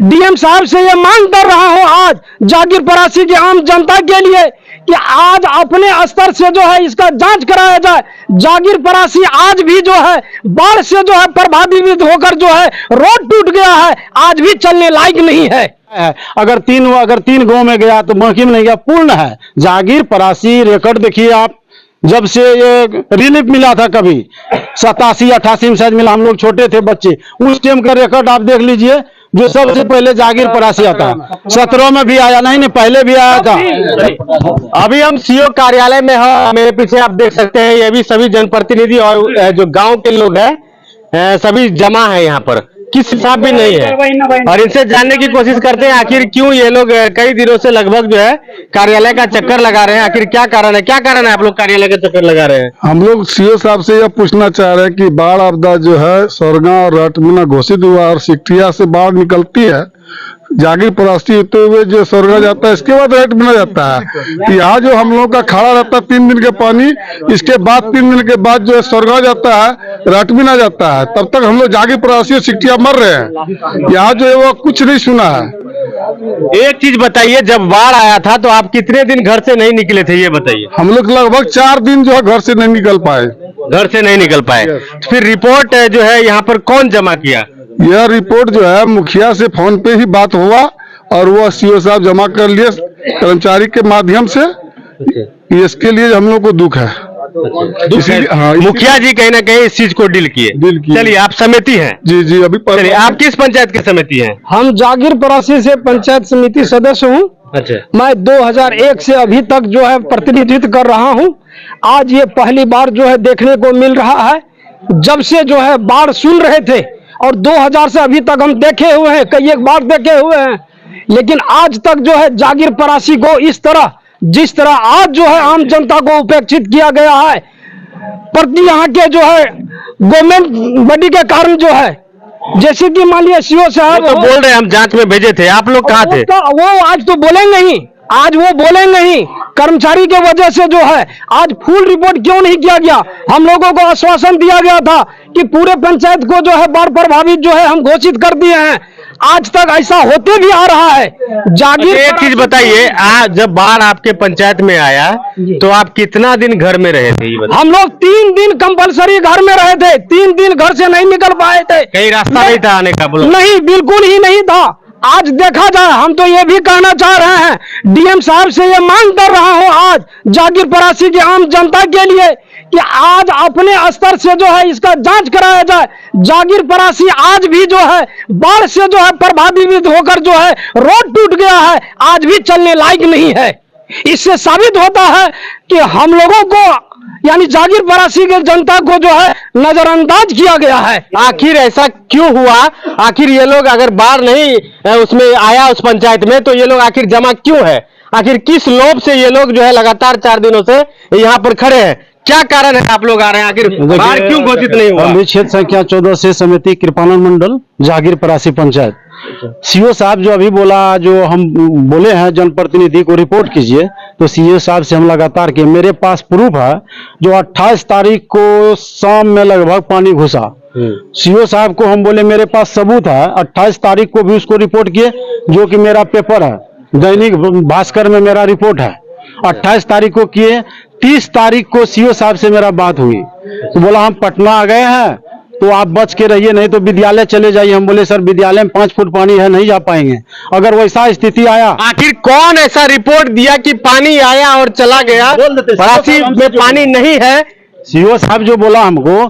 DM साहब से ये मांग कर रहा हूं आज जागीर परासी की आम जनता के लिए कि आज अपने स्तर से जो है इसका जांच कराया जाए। जागीर परासी आज भी जो है बाढ़ से जो है प्रभावित होकर जो है रोड टूट गया है, आज भी चलने लायक नहीं है। अगर तीन गांव में गया तो बाकी में नहीं गया, पूर्ण है। जागीर परासी रिकॉर्ड देखिए आप, जब से ये रिलीफ मिला था कभी 87-88 में शायद मिला, हम लोग छोटे थे बच्चे, उस टाइम का रिकॉर्ड आप देख लीजिए। जो सबसे पहले जागीर परासी आता है, 17 में भी आया, नहीं पहले भी आया था। अभी हम सीओ कार्यालय में हैं, मेरे पीछे आप देख सकते हैं, ये भी सभी जनप्रतिनिधि और जो गांव के लोग हैं सभी जमा है यहाँ पर, किसी हिसाब भी नहीं है। और इनसे जानने की कोशिश करते हैं आखिर क्यों ये लोग कई दिनों से लगभग जो है कार्यालय का चक्कर लगा रहे हैं। आखिर क्या कारण है आप लोग कार्यालय का चक्कर लगा रहे हैं? हम लोग सीओ साहब से यह पूछना चाह रहे हैं कि बाढ़ आपदा जो है सोरगा और रटमना घोषित हुआ और सिकटिया से बाढ़ निकलती है, जागीर परासी होते हुए जो सोरगा जाता है, इसके बाद रटमना जाता है। यहाँ जो हम लोग का खड़ा रहता है 3 दिन के पानी, इसके बाद 3 दिन के बाद जो है सोरगा जाता है, रटमना जाता है, तब तक हम लोग जागीर परासी और सिकटिया मर रहे हैं। यहाँ जो है वो कुछ नहीं सुना है। एक चीज बताइए, जब बाढ़ आया था तो आप कितने दिन घर से नहीं निकले थे, ये बताइए। हम लोग लगभग 4 दिन जो है घर से नहीं निकल पाए। तो फिर रिपोर्ट जो है यहाँ पर कौन जमा किया? यह रिपोर्ट जो है मुखिया से फोन पे ही बात हुआ और वो सीओ साहब जमा कर लिए कर्मचारी के माध्यम से। इसके लिए हम लोग को दुख है। हाँ, मुखिया जी कहीं ना कहीं इस चीज को डील किए। चलिए, आप समिति हैं? जी अभी चलिए, आप किस पंचायत की समिति हैं? हम जागीर परासी से पंचायत समिति सदस्य हूँ। अच्छा। मैं 2001 से अभी तक जो है प्रतिनिधित्व कर रहा हूँ। आज ये पहली बार जो है देखने को मिल रहा है। जब से जो है बाढ़ सुन रहे थे और 2000 से अभी तक हम देखे हुए हैं, कई एक बार देखे हुए हैं, लेकिन आज तक जो है जागीर परासी को इस तरह, जिस तरह आज जो है आम जनता को उपेक्षित किया गया है, प्रति यहाँ के जो है गवर्नमेंट बॉडी के कारण जो है, जैसे कि मान लिया सीओ साहब तो बोल रहे हैं हम जांच में भेजे थे, आप लोग कहाँ थे? वो आज तो बोलेंगे ही, आज वो बोलेंगे ही। कर्मचारी के वजह से जो है आज फुल रिपोर्ट क्यों नहीं किया गया? हम लोगों को आश्वासन दिया गया था कि पूरे पंचायत को जो है बाढ़ प्रभावित जो है हम घोषित कर दिए हैं। आज तक ऐसा होते भी आ रहा है। जागीर एक चीज बताइए, जब बाढ़ आपके पंचायत में आया तो आप कितना दिन घर में रहे थे? हम लोग 3 दिन कंपलसरी घर में रहे थे। 3 दिन घर से नहीं निकल पाए थे। कहीं रास्ता नहीं था आने का? नहीं, बिल्कुल ही नहीं था। आज देखा जाए, हम तो ये भी कहना चाह रहे हैं, डीएम साहब से ये मांग कर रहा हूं आज जागीर परासी की आम जनता के लिए कि आज अपने स्तर से जो है इसका जांच कराया जाए। जागीर परासी आज भी जो है बाढ़ से जो है प्रभावित होकर जो है रोड टूट गया है, आज भी चलने लायक नहीं है। इससे साबित होता है कि हम लोगों को यानी जागीर परासी के जनता को जो है नजरअंदाज किया गया है। आखिर ऐसा क्यों हुआ? आखिर ये लोग अगर बाढ़ नहीं उसमें आया उस पंचायत में, तो ये लोग आखिर जमा क्यों है? आखिर किस लोभ से ये लोग जो है लगातार 4 दिनों से यहाँ पर खड़े हैं? क्या कारण है आप लोग आ रहे हैं? आखिर बाढ़ क्यों घोषित नहीं हुआ? क्षेत्र संख्या 14 से समिति कृपानंद मंडल, जागीर परासी पंचायत। सीओ साहब जो अभी बोला, जो हम बोले हैं जनप्रतिनिधि को रिपोर्ट कीजिए, तो सीओ साहब से हम लगातार किए। मेरे पास प्रूफ है, जो 28 तारीख को शाम में लगभग पानी घुसा। सीओ साहब को हम बोले मेरे पास सबूत है, 28 तारीख को भी उसको रिपोर्ट किए, जो कि मेरा पेपर है, दैनिक भास्कर में मेरा रिपोर्ट है। 28 तारीख को किए। 30 तारीख को सीओ साहब से मेरा बात हुई, तो बोला हम पटना आ गए हैं, तो आप बच के रहिए, नहीं तो विद्यालय चले जाइए। हम बोले सर विद्यालय में 5 फुट पानी है, नहीं जा पाएंगे। अगर वैसा स्थिति आया, आखिर कौन ऐसा रिपोर्ट दिया कि पानी आया और चला गया, परासी में पानी नहीं है? सीओ साहब जो बोला हमको,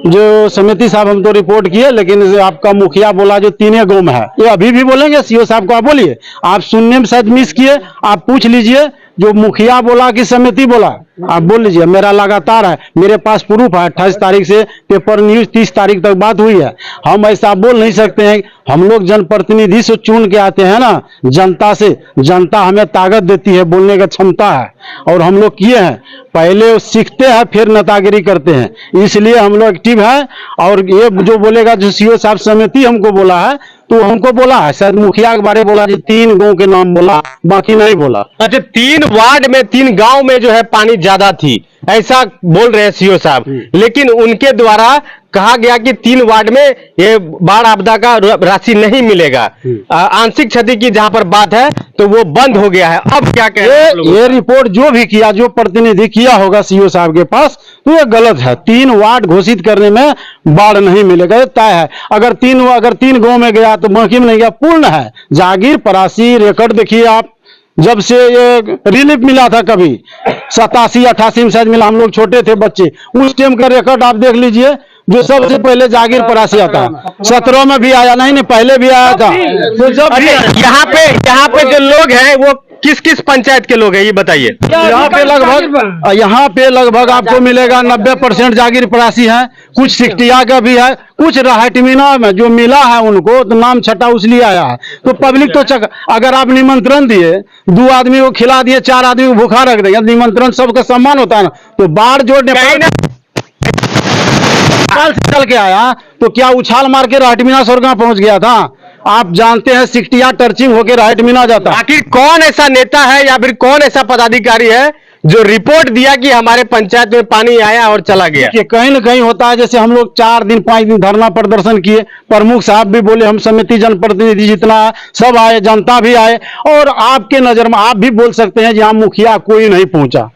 जो समिति साहब हम तो रिपोर्ट किए, लेकिन आपका मुखिया बोला जो 3 गांव में है। ये अभी भी बोलेंगे? सीओ साहब को आप बोलिए, आप सुनने में शायद मिस किए, आप पूछ लीजिए जो मुखिया बोला कि समिति बोला, आप बोल लीजिए। मेरा लगातार है, मेरे पास प्रूफ है। 28 तारीख से पेपर न्यूज, 30 तारीख तक बात हुई है। हम ऐसा बोल नहीं सकते हैं। हम लोग जनप्रतिनिधि से चुन के आते हैं ना, जनता से। जनता हमें ताकत देती है, बोलने का क्षमता है, और हम लोग किए हैं। पहले सीखते हैं, फिर नेतागिरी करते हैं, इसलिए हम लोग एक्टिव है। और ये जो बोलेगा, जो सीओ साहब समिति हमको बोला है, तो हमको बोला है, शायद मुखिया के बारे बोला, 3 गांव के नाम बोला, बाकी नहीं बोला। अच्छा, 3 वार्ड में 3 गांव में जो है पानी ज्यादा थी, ऐसा बोल रहे हैं सीओ साहब। लेकिन उनके द्वारा कहा गया कि 3 वार्ड में ये बाढ़ आपदा का राशि नहीं मिलेगा। आंशिक क्षति की जहां पर बात है तो वो बंद हो गया है। अब क्या कहें? ये रिपोर्ट जो भी किया, जो प्रतिनिधि किया होगा सीओ साहब के पास, तो ये गलत है। 3 वार्ड घोषित करने में बाढ़ नहीं मिलेगा, ये तय है। अगर 3 गांव में गया तो बाकी में नहीं गया, पूर्ण है। जागीर परासी रिकॉर्ड देखिए आप, जब से ये रिलीफ मिला था, कभी 87-88 में शायद मिला, हम लोग छोटे थे बच्चे, उस टाइम का रिकॉर्ड आप देख लीजिए। जो सबसे पहले जागीर परासी आता है, 17 में भी आया, नहीं पहले भी आया था। तो जब यहाँ पे जो लोग हैं वो किस किस पंचायत के लोग हैं ये बताइए। यहाँ पे लगभग आपको मिलेगा 90% जागीर परासी है, कुछ सिकटिया का भी है, कुछ राहटमीना में जो मिला है उनको तो नाम छटा उसलिए आया है। तो पब्लिक तो अगर आप निमंत्रण दिए, 2 आदमी को खिला दिए, 4 आदमी को भूखा रख देंगे, निमंत्रण सबका सम्मान होता है ना। तो बाढ़ जो नेपाल से चल के आया तो क्या उछाल मार के राहटमीना सोरगा पहुंच गया था? आप जानते हैं सिकटिया टर्चिंग होकर राहटमीना जाता। आखिर कौन ऐसा नेता है या फिर कौन ऐसा पदाधिकारी है जो रिपोर्ट दिया कि हमारे पंचायत में पानी आया और चला गया? कि कहीं न कहीं होता है। जैसे हम लोग 4 दिन 5 दिन धरना प्रदर्शन किए, प्रमुख साहब भी बोले, हम समिति जनप्रतिनिधि जितना है सब आए, जनता भी आए, और आपके नजर में आप भी बोल सकते हैं जहां मुखिया कोई नहीं पहुंचा,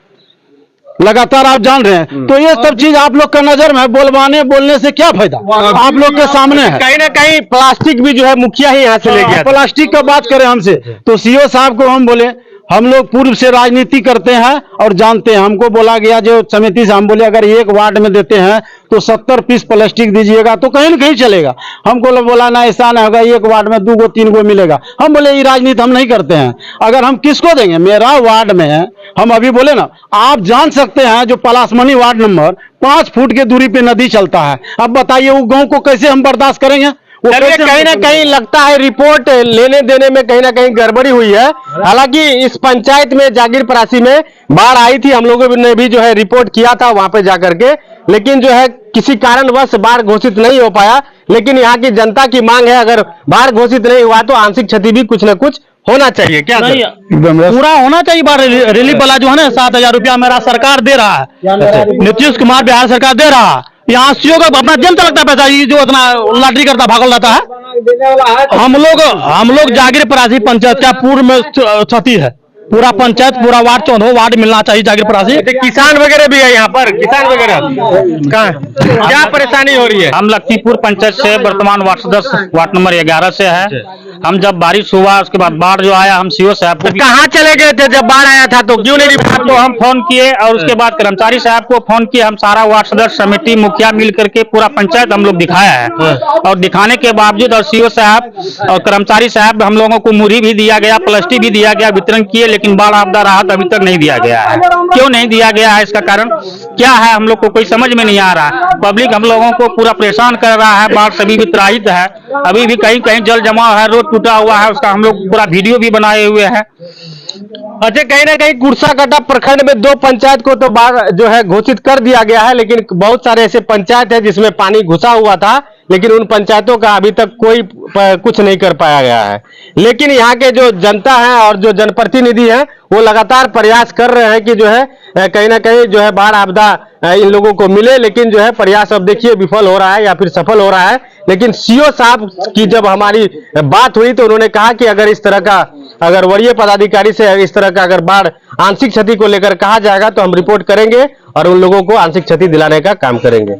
लगातार आप जान रहे हैं। तो ये सब चीज आप लोग का नजर में है, बोलने से क्या फायदा, आप लोग के सामने है। कहीं ना कहीं प्लास्टिक भी जो है मुखिया ही यहाँ से ले गया। प्लास्टिक का बात करें हमसे, तो सीओ साहब को हम बोले, हम लोग पूर्व से राजनीति करते हैं और जानते हैं। हमको बोला गया जो समिति से, हम बोले अगर 1 वार्ड में देते हैं तो 70 पीस प्लास्टिक दीजिएगा तो कहीं न कहीं चलेगा। हमको बोला ना, ऐसा ना होगा, 1 वार्ड में 2 3 गो मिलेगा। हम बोले ये राजनीति हम नहीं करते हैं। अगर हम किसको देंगे, मेरा वार्ड में है, हम अभी बोले ना, आप जान सकते हैं जो पलासमनी वार्ड नंबर 5 फुट के दूरी पे नदी चलता है। अब बताइए वो गांव को कैसे हम बर्दाश्त करेंगे? कहीं ना कहीं लगता है रिपोर्ट लेने देने में कहीं ना कहीं गड़बड़ी हुई है। हालांकि इस पंचायत में जागीर परासी में बाढ़ आई थी, हम लोगों ने भी जो है रिपोर्ट किया था वहां पे जाकर के, लेकिन जो है किसी कारणवश बाढ़ घोषित नहीं हो पाया। लेकिन यहाँ की जनता की मांग है, अगर बाढ़ घोषित नहीं हुआ तो आंशिक क्षति भी कुछ न कुछ होना चाहिए। क्या पूरा होना चाहिए। बाढ़ रिलीफ वाला जो है ना 7,000 रुपया मेरा सरकार दे रहा है, नीतीश कुमार बिहार सरकार दे रहा है। यहाँ सीओ का अपना जेल लगता है पैसा, ये जो इतना लॉटरी करता भागल रहता है। हम लोग जागीर परासी पंचायत का पूर्व में क्षति है। पूरा पंचायत, पूरा वार्ड, 14 वार्ड मिलना चाहिए जागीर परासी। किसान वगैरह भी है यहाँ पर, किसान वगैरह कहाँ, क्या परेशानी हो रही है? हम लक्ष्मीपुर पंचायत से, वर्तमान वार्ड सदस्य वार्ड नंबर 11 से है। हम जब बारिश हुआ उसके बाद बाढ़ जो आया, हम सीओ साहब को कहाँ चले गए थे जब बाढ़ आया था? तो क्यों नहीं रिपोर्ट को हम फोन किए और उसके बाद कर्मचारी साहब को फोन किए। हम सारा वार्ड सदस्य समिति मुखिया मिल करके पूरा पंचायत हम लोग दिखाया है, और दिखाने के बावजूद और सीओ साहब और कर्मचारी साहब हम लोगों को मुरही भी दिया गया, प्लास्टिक भी दिया गया, वितरण किए, लेकिन बाढ़ आपदा राहत अभी तक नहीं दिया गया है। क्यों नहीं दिया गया है, इसका कारण क्या है हम लोग को कोई समझ में नहीं आ रहा है। पब्लिक हम लोगों को पूरा परेशान कर रहा है, बाढ़ सभी भी त्राहित है। अभी भी कहीं कहीं जल जमाव है, रोड टूटा हुआ है, उसका हम लोग पूरा वीडियो भी बनाए हुए हैं। अच्छा, कहीं ना कहीं कुर्साकांटा प्रखंड में 2 पंचायत को तो बाढ़ जो है घोषित कर दिया गया है, लेकिन बहुत सारे ऐसे पंचायत है जिसमें पानी घुसा हुआ था, लेकिन उन पंचायतों का अभी तक कोई कुछ नहीं कर पाया गया है। लेकिन यहाँ के जो जनता है और जो जनप्रतिनिधि है वो लगातार प्रयास कर रहे हैं कि जो है कहीं ना कहीं जो है बाढ़ आपदा इन लोगों को मिले, लेकिन जो है प्रयास अब देखिए विफल हो रहा है या फिर सफल हो रहा है। लेकिन सीओ साहब की जब हमारी बात हुई तो उन्होंने कहा कि अगर इस तरह का, अगर वरीय पदाधिकारी से इस तरह का अगर बाढ़ आंशिक क्षति को लेकर कहा जाएगा तो हम रिपोर्ट करेंगे और उन लोगों को आंशिक क्षति दिलाने का काम करेंगे।